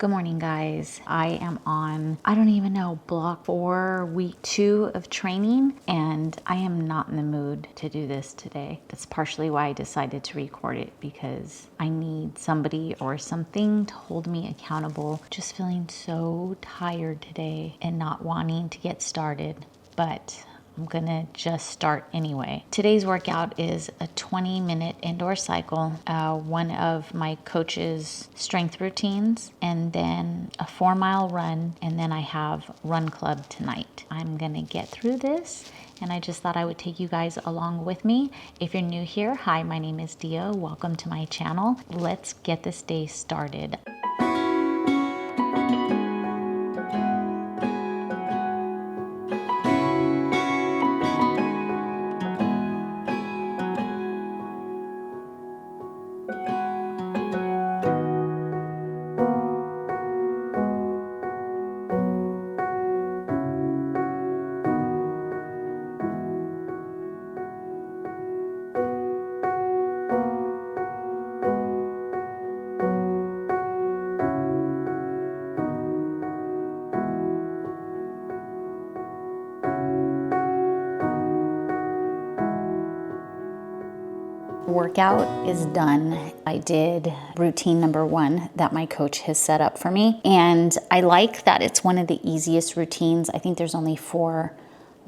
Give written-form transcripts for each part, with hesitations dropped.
Good morning, guys. I am on, I don't even know, block 4, week 2 of training, and I am not in the mood to do this today. That's partially why I decided to record it, because I need somebody or something to hold me accountable. Just feeling so tired today and not wanting to get started, but I'm gonna just start anyway. Today's workout is a 20-minute indoor cycle, one of my coach's strength routines, and then a 4-mile run, and then I have run club tonight. I'm gonna get through this, and I just thought I would take you guys along with me. If you're new here, hi, my name is Dia. Welcome to my channel. Let's get this day started. Workout is done. I did routine number 1 that my coach has set up for me, and I like that it's one of the easiest routines. I think there's only 4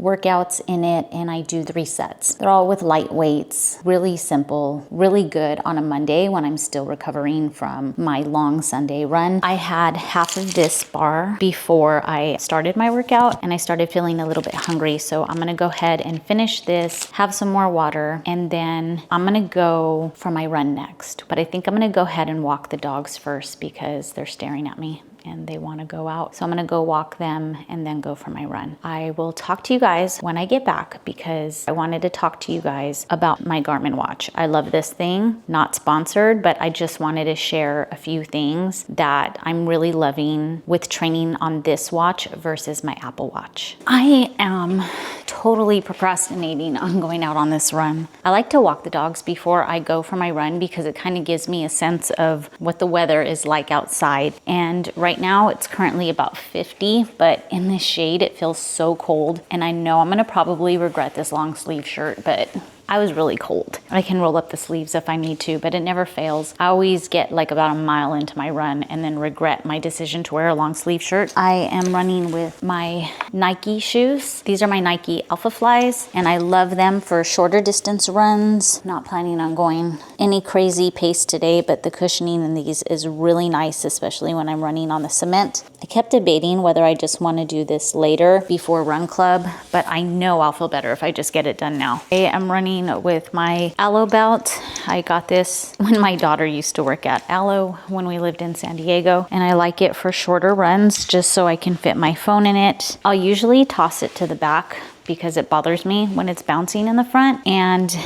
workouts in it, and I do 3 sets. They're all with light weights, really simple, really good on a Monday when I'm still recovering from my long Sunday run. I had half of this bar before I started my workout, and I started feeling a little bit hungry, so I'm gonna go ahead and finish this, have some more water, and then I'm gonna go for my run next. But I think I'm gonna go ahead and walk the dogs first because they're staring at me and they want to go out. So I'm gonna go walk them and then go for my run. I will talk to you guys when I get back, because I wanted to talk to you guys about my Garmin watch. I love this thing, not sponsored, but I just wanted to share a few things that I'm really loving with training on this watch versus my Apple Watch. I am totally procrastinating on going out on this run. I like to walk the dogs before I go for my run because it kind of gives me a sense of what the weather is like outside. And right now it's currently about 50, but in this shade it feels so cold, and I know I'm gonna probably regret this long sleeve shirt, but I was really cold. I can roll up the sleeves if I need to, but it never fails. I always get like about a mile into my run and then regret my decision to wear a long sleeve shirt. I am running with my Nike shoes. These are my Nike Alpha Flies, and I love them for shorter distance runs. Not planning on going any crazy pace today, but the cushioning in these is really nice, especially when I'm running on the cement. I kept debating whether I just want to do this later before run club, but I know I'll feel better if I just get it done now. I am running with my Aloe belt. I got this when my daughter used to work at Aloe when we lived in San Diego, and I like it for shorter runs just so I can fit my phone in it. I'll usually toss it to the back because it bothers me when it's bouncing in the front. And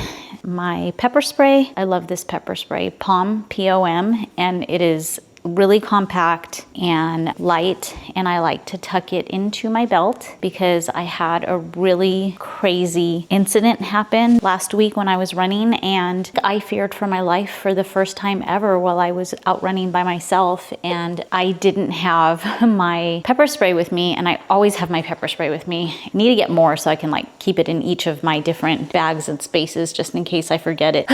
my pepper spray, I love this pepper spray, POM, P-O-M, and it is really compact and light, and I like to tuck it into my belt because I had a really crazy incident happen last week when I was running, and I feared for my life for the first time ever while I was out running by myself, and I didn't have my pepper spray with me, and I always have my pepper spray with me. I need to get more so I can like keep it in each of my different bags and spaces just in case I forget it.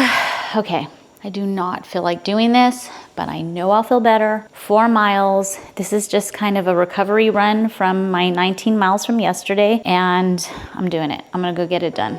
Okay. I do not feel like doing this, but I know I'll feel better. 4 miles. This is just kind of a recovery run from my 19 miles from yesterday, and I'm doing it. I'm gonna go get it done.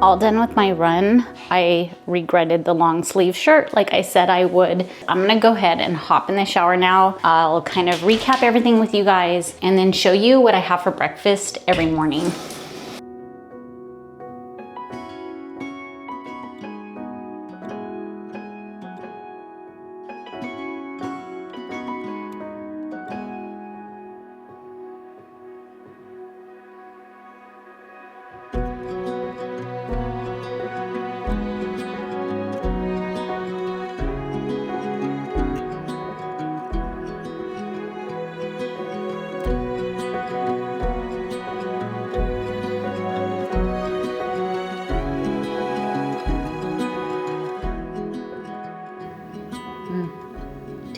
All done with my run. I regretted the long sleeve shirt like I said I would. I'm gonna go ahead and hop in the shower now. I'll kind of recap everything with you guys and then show you what I have for breakfast every morning.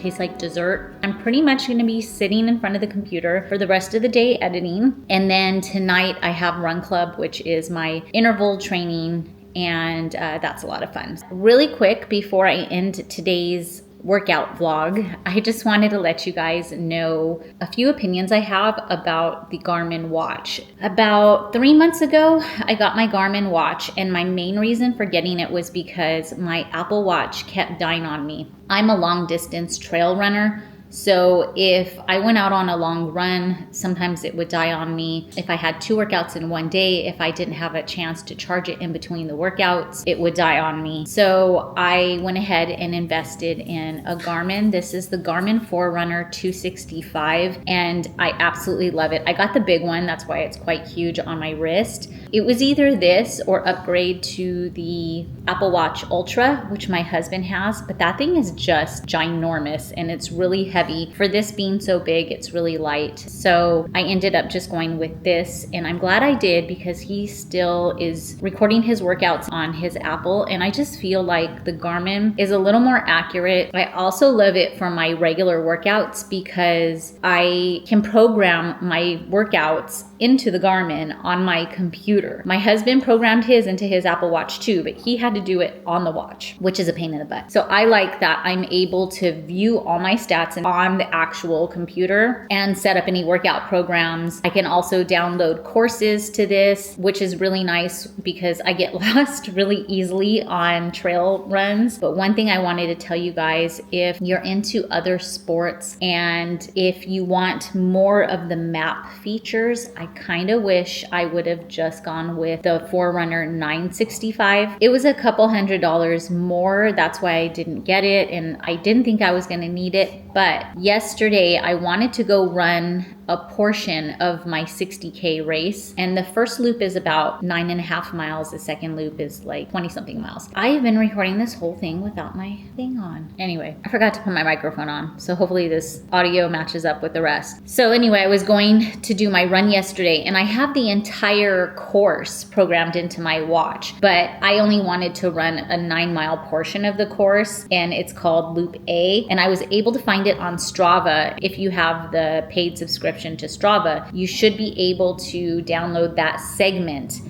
tastes like dessert. I'm pretty much gonna be sitting in front of the computer for the rest of the day editing. And then tonight I have Run Club, which is my interval training, and that's a lot of fun. Really quick before I end today's workout vlog, I just wanted to let you guys know a few opinions I have about the Garmin watch. About 3 months ago, I got my Garmin watch, and my main reason for getting it was because my Apple Watch kept dying on me. I'm a long distance trail runner, so if I went out on a long run, sometimes it would die on me. If I had 2 workouts in one day, if I didn't have a chance to charge it in between the workouts, it would die on me. So I went ahead and invested in a Garmin. This is the Garmin Forerunner 265, and I absolutely love it. I got the big one, that's why it's quite huge on my wrist. It was either this or upgrade to the Apple Watch Ultra, which my husband has, but that thing is just ginormous and it's really heavy. For this being so big, it's really light. So I ended up just going with this, and I'm glad I did because he still is recording his workouts on his Apple, and I just feel like the Garmin is a little more accurate. I also love it for my regular workouts because I can program my workouts into the Garmin on my computer. My husband programmed his into his Apple Watch too, but he had to do it on the watch, which is a pain in the butt. So I like that I'm able to view all my stats on the actual computer and set up any workout programs. I can also download courses to this, which is really nice because I get lost really easily on trail runs. But one thing I wanted to tell you guys, if you're into other sports and if you want more of the map features, I kind of wish I would have just gone with the Forerunner 965. It was a couple $100 more. That's why I didn't get it, and I didn't think I was going to need it. But yesterday I wanted to go run a portion of my 60K race, and the first loop is about 9.5 miles. The second loop is like 20 something miles. I have been recording this whole thing without my thing on. Anyway, I forgot to put my microphone on, so hopefully this audio matches up with the rest. So anyway, I was going to do my run yesterday, and I have the entire course programmed into my watch, but I only wanted to run a 9-mile portion of the course, and it's called Loop A, and I was able to find it on Strava. If you have the paid subscription to Strava, you should be able to download that segment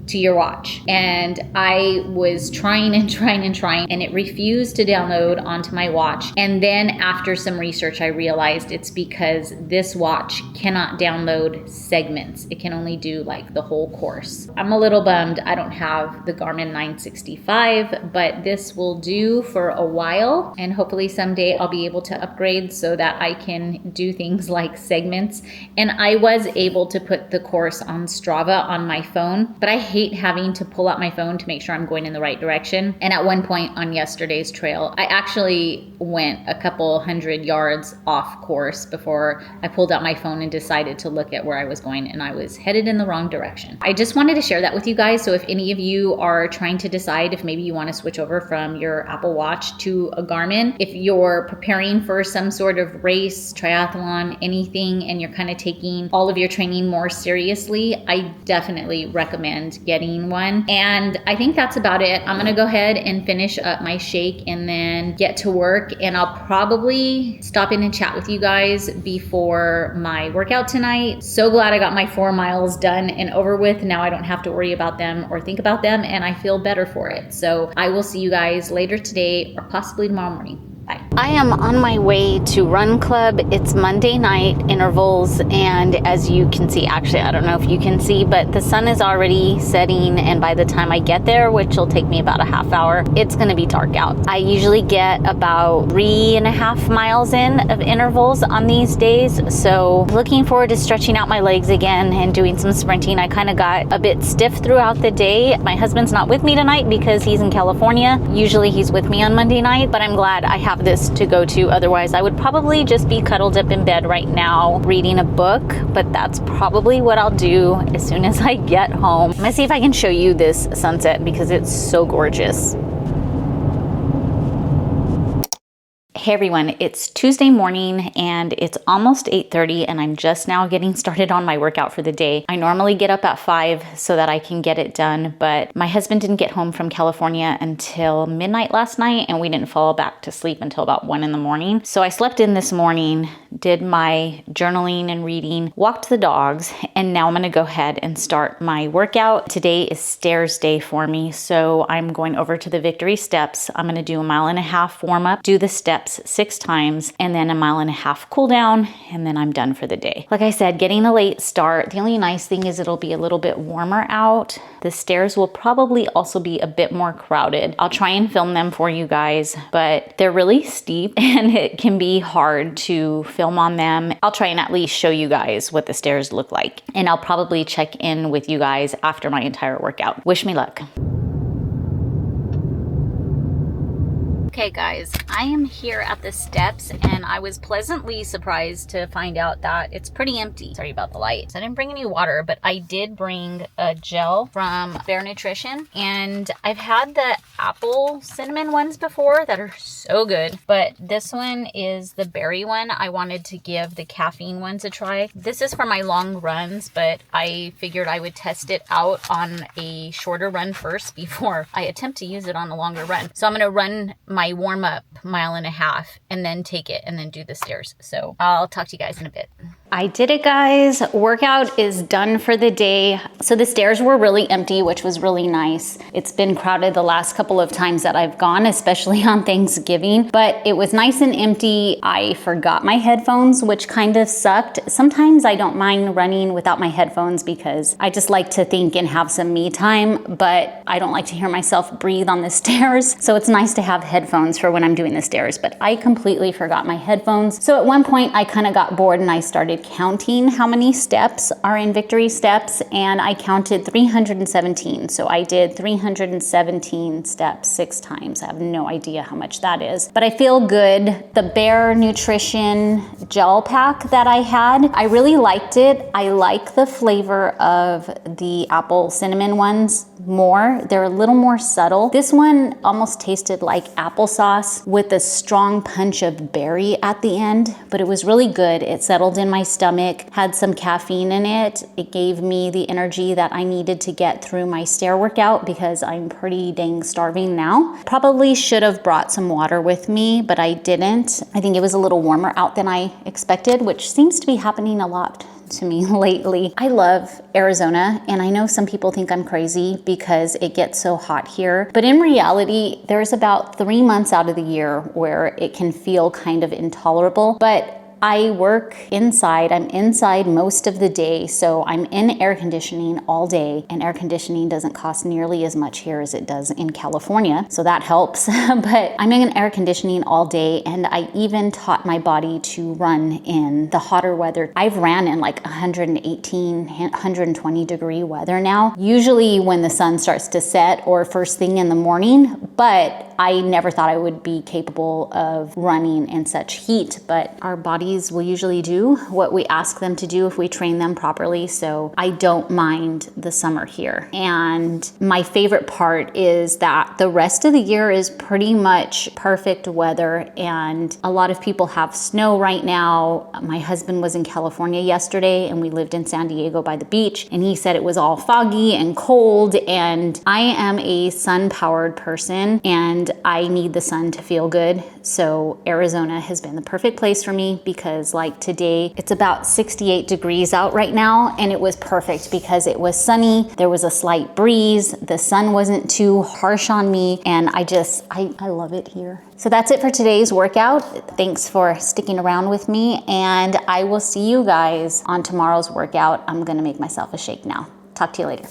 to your watch. And I was trying, and it refused to download onto my watch. And then after some research, I realized it's because this watch cannot download segments. It can only do like the whole course. I'm a little bummed I don't have the Garmin 965, but this will do for a while. And hopefully someday I'll be able to upgrade so that I can do things like segments. And I was able to put the course on Strava on my phone, but I hate having to pull out my phone to make sure I'm going in the right direction. And at one point on yesterday's trail, I actually went a couple 100 yards off course before I pulled out my phone and decided to look at where I was going, and I was headed in the wrong direction. I just wanted to share that with you guys. So if any of you are trying to decide if maybe you want to switch over from your Apple Watch to a Garmin, if you're preparing for some sort of race, triathlon, anything, and you're kind of taking all of your training more seriously, I definitely recommend getting one. And I think that's about it. I'm gonna go ahead and finish up my shake and then get to work, and I'll probably stop in and chat with you guys before my workout tonight. So glad I got my 4 miles done and over with. Now I don't have to worry about them or think about them, and I feel better for it. So I will see you guys later today or possibly tomorrow morning. Bye. I am on my way to Run Club. It's Monday night intervals, and as you can see, actually I don't know if you can see, but the sun is already setting, and by the time I get there, which will take me about a half hour, it's gonna be dark out. I usually get about 3.5 miles in of intervals on these days, so looking forward to stretching out my legs again and doing some sprinting. I kind of got a bit stiff throughout the day. My husband's not with me tonight because he's in California. Usually he's with me on Monday night, but I'm glad I have this to go to. Otherwise I would probably just be cuddled up in bed right now reading a book, but that's probably what I'll do as soon as I get home. I'm gonna see if I can show you this sunset because it's so gorgeous. Hey everyone, it's Tuesday morning and it's almost 8:30 and I'm just now getting started on my workout for the day. I normally get up at 5 so that I can get it done, but my husband didn't get home from California until midnight last night and we didn't fall back to sleep until about 1 in the morning. So I slept in this morning, did my journaling and reading, walked the dogs, and now I'm gonna go ahead and start my workout. Today is stairs day for me, so I'm going over to the Victory Steps. I'm gonna do a 1.5 mile warm up, do the steps 6 times, and then a 1.5 mile cool down, and then I'm done for the day. Like I said, getting a late start. The only nice thing is it'll be a little bit warmer out. The stairs will probably also be a bit more crowded. I'll try and film them for you guys, but they're really steep and it can be hard to film on them. I'll try and at least show you guys what the stairs look like, and I'll probably check in with you guys after my entire workout. Wish me luck. Okay guys, I am here at the steps and I was pleasantly surprised to find out that it's pretty empty. Sorry about the light. I didn't bring any water, but I did bring a gel from Bare Nutrition, and I've had the apple cinnamon ones before that are so good, but this one is the berry one. I wanted to give the caffeine ones a try. This is for my long runs, but I figured I would test it out on a shorter run first before I attempt to use it on a longer run. So I'm gonna run my warm up 1.5 miles and then take it and then do the stairs. So I'll talk to you guys in a bit. I did it, guys. Workout is done for the day. So the stairs were really empty, which was really nice. It's been crowded the last couple of times that I've gone, especially on Thanksgiving, but it was nice and empty. I forgot my headphones, which kind of sucked. Sometimes I don't mind running without my headphones because I just like to think and have some me time, but I don't like to hear myself breathe on the stairs. So it's nice to have headphones for when I'm doing the stairs, but I completely forgot my headphones. So at one point I kind of got bored and I started counting how many steps are in Victory Steps, and I counted 317. So I did 317 steps 6 times. I have no idea how much that is, but I feel good. The Bare Nutrition gel pack that I had, I really liked it. I like the flavor of the apple cinnamon ones more. They're a little more subtle. This one almost tasted like applesauce with a strong punch of berry at the end, but it was really good. It settled in my stomach, had some caffeine in it. It gave me the energy that I needed to get through my stair workout because I'm pretty dang starving now. Probably should have brought some water with me, but I didn't. I think it was a little warmer out than I expected, which seems to be happening a lot to me lately. I love Arizona, and I know some people think I'm crazy because it gets so hot here, but in reality, there's about 3 months out of the year where it can feel kind of intolerable, but I work inside. I'm inside most of the day, so I'm in air conditioning all day, and air conditioning doesn't cost nearly as much here as it does in California, so that helps. But I'm in air conditioning all day, and I even taught my body to run in the hotter weather. I've ran in like 118, 120 degree weather now, usually when the sun starts to set or first thing in the morning, but I never thought I would be capable of running in such heat, but our bodies will usually do what we ask them to do if we train them properly. So I don't mind the summer here. And my favorite part is that the rest of the year is pretty much perfect weather, and a lot of people have snow right now. My husband was in California yesterday and we lived in San Diego by the beach, and he said it was all foggy and cold, and I am a sun-powered person and I need the sun to feel good. So Arizona has been the perfect place for me because like today, it's about 68 degrees out right now, and it was perfect because it was sunny, there was a slight breeze, the sun wasn't too harsh on me, and I love it here. So that's it for today's workout. Thanks for sticking around with me, and I will see you guys on tomorrow's workout. I'm gonna make myself a shake now. Talk to you later.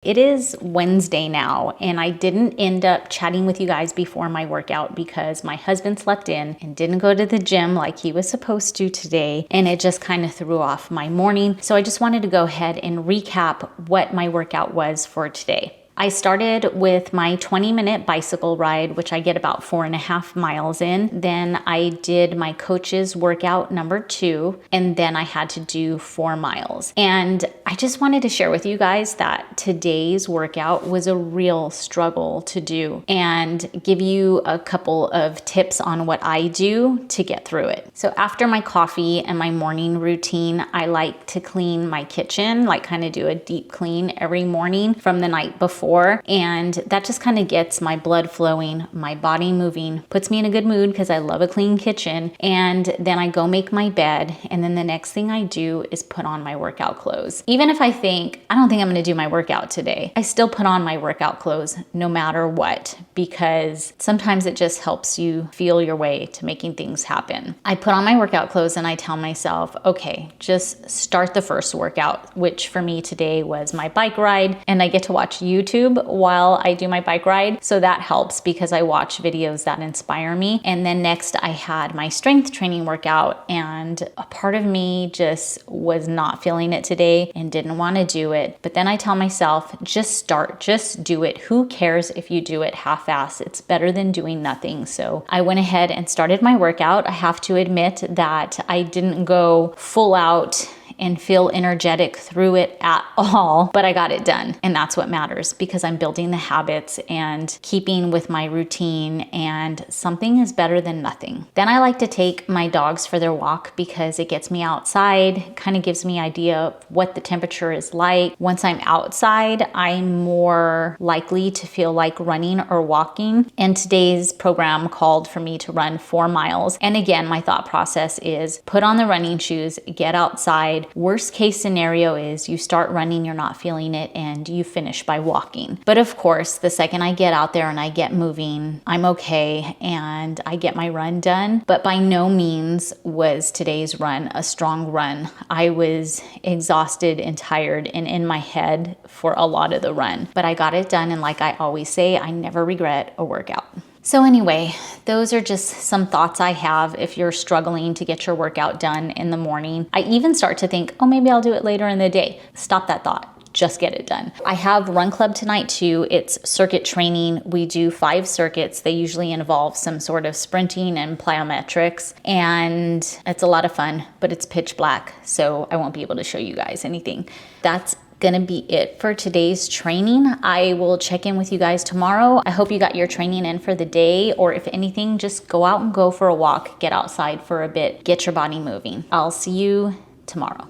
It is Wednesday now, and I didn't end up chatting with you guys before my workout because my husband slept in and didn't go to the gym like he was supposed to today, and it just kind of threw off my morning. So I just wanted to go ahead and recap what my workout was for today. I started with my 20-minute bicycle ride, which I get about 4.5 miles in. Then I did my coach's workout number 2, and then I had to do 4 miles. And I just wanted to share with you guys that today's workout was a real struggle to do and give you a couple of tips on what I do to get through it. So after my coffee and my morning routine, I like to clean my kitchen, like kind of do a deep clean every morning from the night before. And that just kind of gets my blood flowing, my body moving, puts me in a good mood because I love a clean kitchen. And then I go make my bed. And then the next thing I do is put on my workout clothes. Even if I don't think I'm going to do my workout today, I still put on my workout clothes no matter what, because sometimes it just helps you feel your way to making things happen. I put on my workout clothes and I tell myself, okay, just start the first workout, which for me today was my bike ride. And I get to watch YouTube while I do my bike ride. So that helps because I watch videos that inspire me. And then next I had my strength training workout, and a part of me just was not feeling it today and didn't want to do it. But then I tell myself, just start, just do it. Who cares if you do it half-ass? It's better than doing nothing. So I went ahead and started my workout. I have to admit that I didn't go full out and feel energetic through it at all, but I got it done. And that's what matters, because I'm building the habits and keeping with my routine, and something is better than nothing. Then I like to take my dogs for their walk because it gets me outside, kind of gives me idea of what the temperature is like. Once I'm outside, I'm more likely to feel like running or walking. And today's program called for me to run 4 miles. And again, my thought process is put on the running shoes, get outside. Worst case scenario is you start running, you're not feeling it, and you finish by walking. But of course, the second I get out there and I get moving, I'm okay and I get my run done. But by no means was today's run a strong run. I was exhausted and tired and in my head for a lot of the run. But I got it done, and like I always say, I never regret a workout. So anyway, those are just some thoughts I have if you're struggling to get your workout done in the morning. I even start to think, oh, maybe I'll do it later in the day. Stop that thought. Just get it done. I have run club tonight too. It's circuit training. We do 5 circuits. They usually involve some sort of sprinting and plyometrics, and it's a lot of fun, but it's pitch black, so I won't be able to show you guys anything. That's gonna be it for today's training. I will check in with you guys tomorrow. I hope you got your training in for the day, or if anything, just go out and go for a walk, get outside for a bit, get your body moving. I'll see you tomorrow.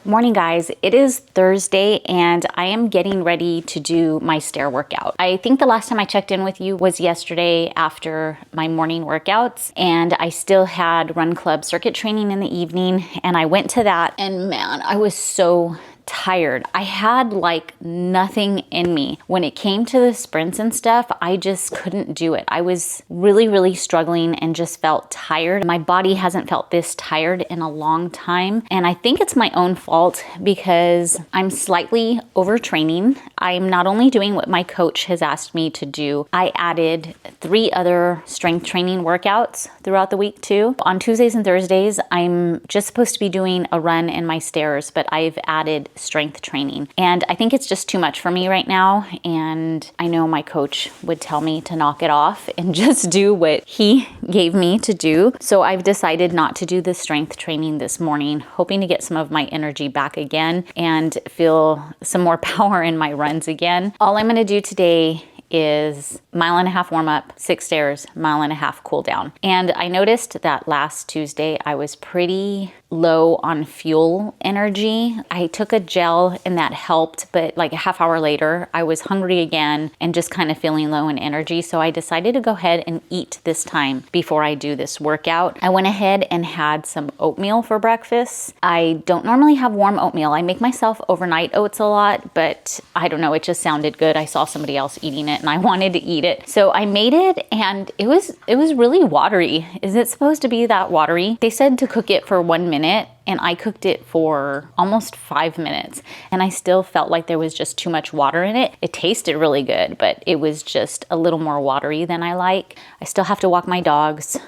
Morning guys, it is Thursday and I am getting ready to do my stair workout. I think the last time I checked in with you was yesterday after my morning workouts, and I still had run club circuit training in the evening, and I went to that, and man, I was so tired. I had like nothing in me. When it came to the sprints and stuff, I just couldn't do it. I was really struggling and just felt tired. My body hasn't felt this tired in a long time. And I think it's my own fault because I'm slightly overtraining. I'm not only doing what my coach has asked me to do, I added 3 other strength training workouts throughout the week too. On Tuesdays and Thursdays, I'm just supposed to be doing a run in my stairs, but I've added strength training. And I think it's just too much for me right now. And I know my coach would tell me to knock it off and just do what he gave me to do. So I've decided not to do the strength training this morning, hoping to get some of my energy back again and feel some more power in my runs again. All I'm gonna do today is 1.5 mile warm up, 6 stairs, 1.5 mile cool down. And I noticed that last Tuesday I was pretty low on fuel energy. I took a gel and that helped, but like a half hour later, I was hungry again and just kind of feeling low in energy. So I decided to go ahead and eat this time before I do this workout. I went ahead and had some oatmeal for breakfast. I don't normally have warm oatmeal. I make myself overnight oats a lot, but I don't know, it just sounded good. I saw somebody else eating it and I wanted to eat it. So I made it and it was really watery. Is it supposed to be that watery? They said to cook it for 1 minute. And I cooked it for almost 5 minutes and I still felt like there was just too much water in it. It tasted really good, but it was just a little more watery than I like. I still have to walk my dogs.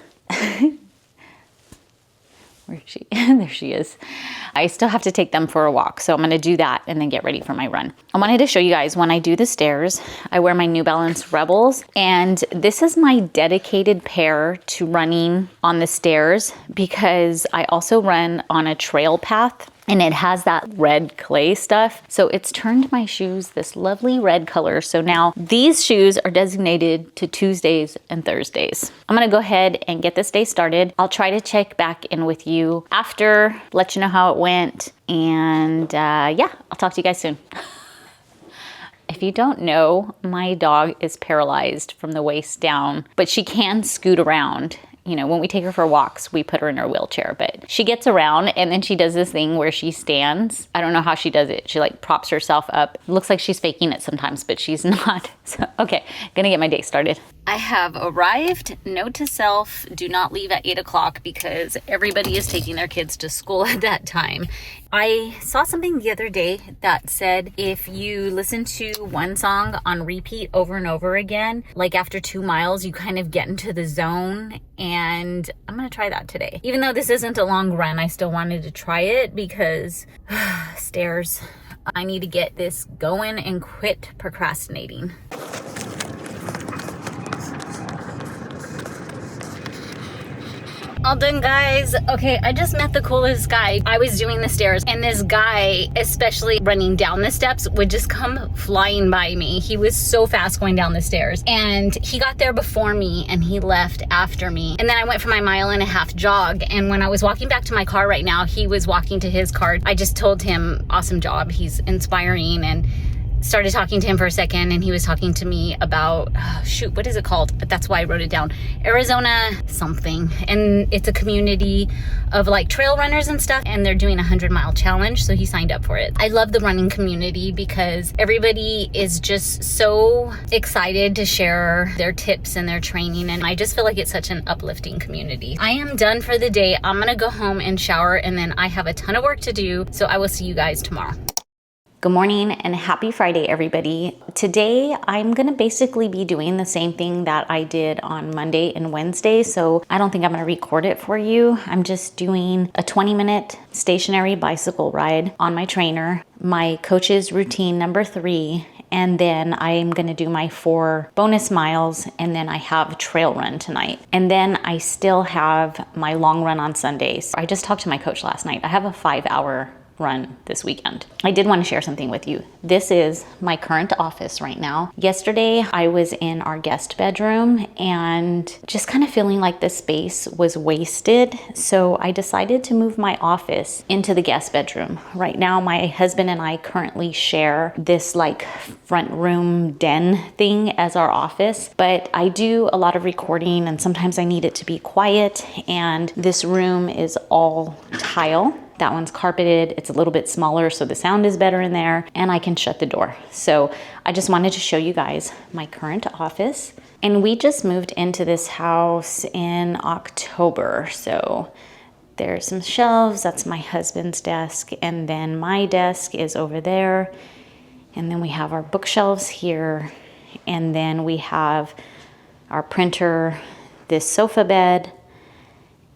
Where is she? There she is. I still have to take them for a walk, so I'm gonna do that and then get ready for my run. I wanted to show you guys when I do the stairs, I wear my New Balance Rebels, and this is my dedicated pair to running on the stairs because I also run on a trail path and it has that red clay stuff. So it's turned my shoes this lovely red color. So now these shoes are designated to Tuesdays and Thursdays. I'm gonna go ahead and get this day started. I'll try to check back in with you after, let you know how it went. And yeah, I'll talk to you guys soon. If you don't know, my dog is paralyzed from the waist down, but she can scoot around. You know, when we take her for walks, we put her in her wheelchair, but she gets around and then she does this thing where she stands. I don't know how she does it. She like props herself up. Looks like she's faking it sometimes, but she's not. So, okay, gonna get my day started. I have arrived. Note to self, do not leave at 8 o'clock because everybody is taking their kids to school at that time. I saw something the other day that said if you listen to one song on repeat over and over again, like after 2 miles, you kind of get into the zone, and I'm gonna try that today. Even though this isn't a long run, I still wanted to try it because stairs. I need to get this going and quit procrastinating. All done, guys. Okay, I just met the coolest guy. I was doing the stairs and this guy, especially running down the steps, would just come flying by me. He was so fast going down the stairs and he got there before me and he left after me. And then I went for my 1.5-mile jog, and when I was walking back to my car right now, he was walking to his car. I just told him, awesome job, he's inspiring, and started talking to him for a second, and he was talking to me about, shoot, what is it called? But that's why I wrote it down. Arizona something. And it's a community of like trail runners and stuff, and they're doing a 100-mile challenge, so he signed up for it. I love the running community because everybody is just so excited to share their tips and their training, and I just feel like it's such an uplifting community. I am done for the day. I'm gonna go home and shower, and then I have a ton of work to do, so I will see you guys tomorrow. Good morning and happy Friday, everybody. Today, I'm gonna basically be doing the same thing that I did on Monday and Wednesday, so I don't think I'm gonna record it for you. I'm just doing a 20-minute stationary bicycle ride on my trainer, my coach's routine number 3, and then I'm gonna do my 4 bonus miles, and then I have a trail run tonight. And then I still have my long run on Sundays. I just talked to my coach last night. I have a 5-hour run this weekend. I did want to share something with you. This is my current office right now. Yesterday, I was in our guest bedroom and just kind of feeling like the space was wasted. So I decided to move my office into the guest bedroom. Right now, my husband and I currently share this like front room den thing as our office, but I do a lot of recording and sometimes I need it to be quiet, and this room is all tile. That one's carpeted. It's a little bit smaller, so the sound is better in there, and I can shut the door. So I just wanted to show you guys my current office. And we just moved into this house in October. So there's some shelves. That's my husband's desk. And then my desk is over there. And then we have our bookshelves here. And then we have our printer, this sofa bed,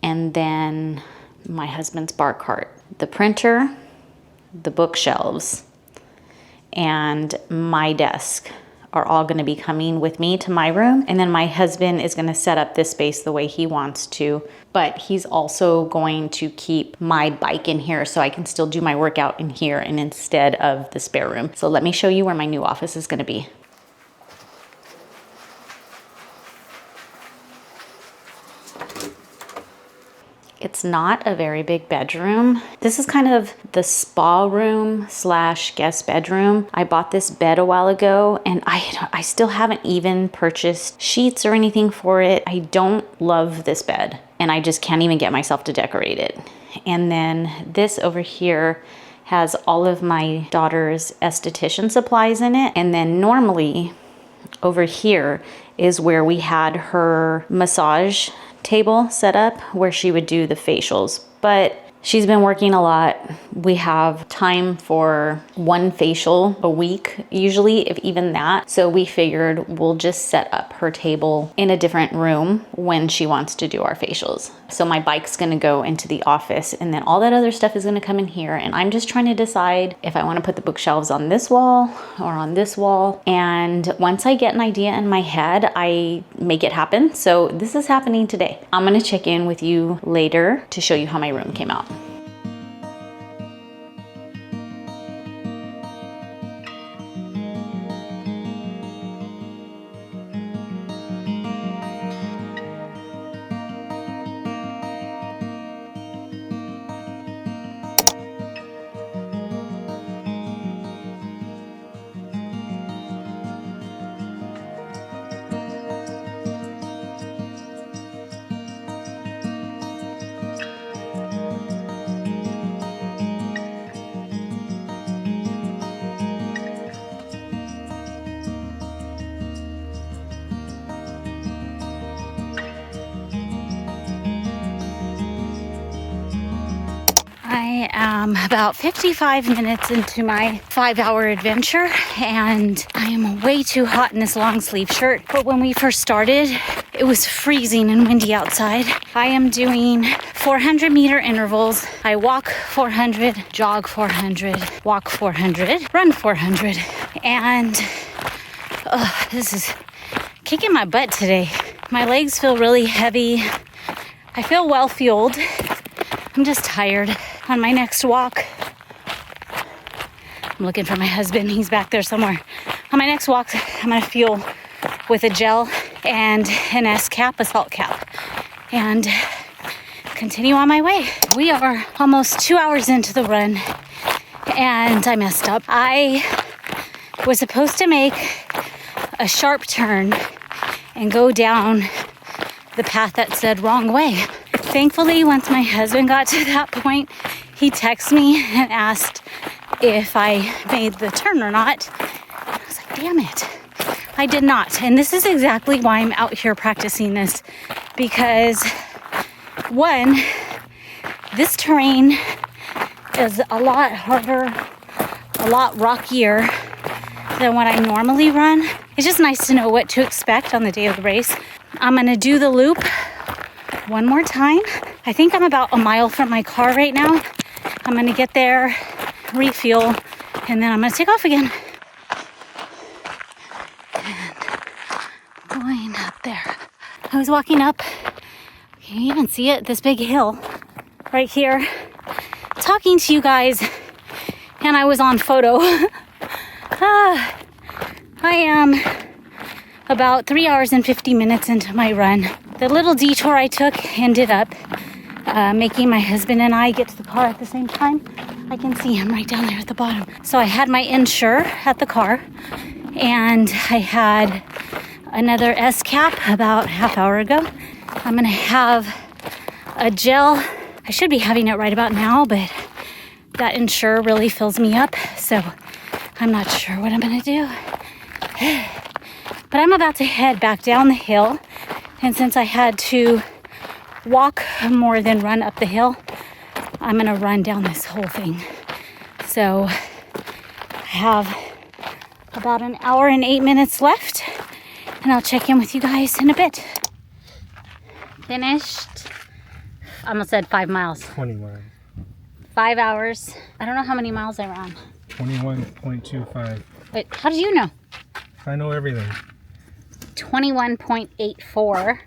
and then my husband's bar cart. The printer, the bookshelves, and my desk are all gonna be coming with me to my room. And then my husband is gonna set up this space the way he wants to, but he's also going to keep my bike in here so I can still do my workout in here and instead of the spare room. So let me show you where my new office is gonna be. It's not a very big bedroom. This is kind of the spa room / guest bedroom. I bought this bed a while ago and I still haven't even purchased sheets or anything for it. I don't love this bed and I just can't even get myself to decorate it. And then this over here has all of my daughter's esthetician supplies in it. And then normally over here is where we had her massage table set up where she would do the facials, but She's been working a lot. We have time for one facial a week, usually, if even that. So we figured we'll just set up her table in a different room when she wants to do our facials. So my bike's gonna go into the office, and then all that other stuff is gonna come in here. And I'm just trying to decide if I wanna put the bookshelves on this wall or on this wall. And once I get an idea in my head, I make it happen. So this is happening today. I'm gonna check in with you later to show you how my room came out. I am about 55 minutes into my 5-hour adventure, and I am way too hot in this long sleeve shirt. But when we first started, it was freezing and windy outside. I am doing 400 meter intervals. I walk 400, jog 400, walk 400, run 400. And this is kicking my butt today. My legs feel really heavy. I feel well fueled. I'm just tired. On my next walk, I'm looking for my husband. He's back there somewhere. On my next walk, I'm gonna fuel with a gel and an S cap, a salt cap, and continue on my way. We are almost 2 hours into the run, and I messed up. I was supposed to make a sharp turn and go down the path that said wrong way. Thankfully, once my husband got to that point, he texted me and asked if I made the turn or not. I was like, damn it, I did not. And this is exactly why I'm out here practicing this, because one, this terrain is a lot harder, a lot rockier than what I normally run. It's just nice to know what to expect on the day of the race. I'm gonna do the loop one more time. I think I'm about a mile from my car right now. I'm gonna get there, refuel, and then I'm gonna take off again. And going up there. I was walking up, can you even see it? This big hill right here, talking to you guys, and I was on photo. I am about 3 hours and 50 minutes into my run. The little detour I took ended up making my husband and I get to the car at the same time. I can see him right down there at the bottom. So I had my Ensure at the car, and I had another S cap about half hour ago. I'm gonna have a gel. I should be having it right about now, but that Ensure really fills me up, so I'm not sure what I'm gonna do. But I'm about to head back down the hill, and since I had to walk more than run up the hill, I'm gonna run down this whole thing. So I have about an hour and 8 minutes left, and I'll check in with you guys in a bit. Finished, I almost said 5 miles. 20 miles. 5 hours. I don't know how many miles I ran. 21.25. Wait, how did you know? I know everything. 21.84.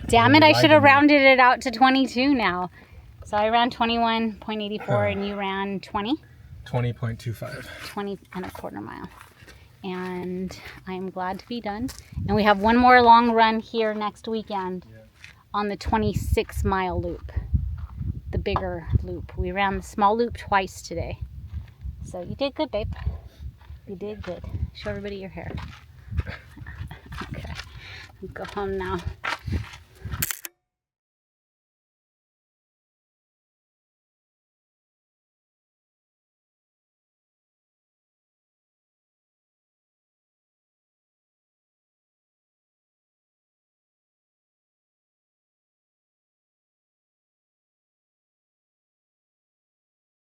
Damn it, I should have rounded it out to 22 now. So I ran 21.84 and you ran 20? 20.25. 20 and a quarter mile. And I'm glad to be done. And we have one more long run here next weekend on the 26-mile loop. The bigger loop. We ran the small loop twice today. So you did good, babe. You did good. Show everybody your hair. Okay. Go home now.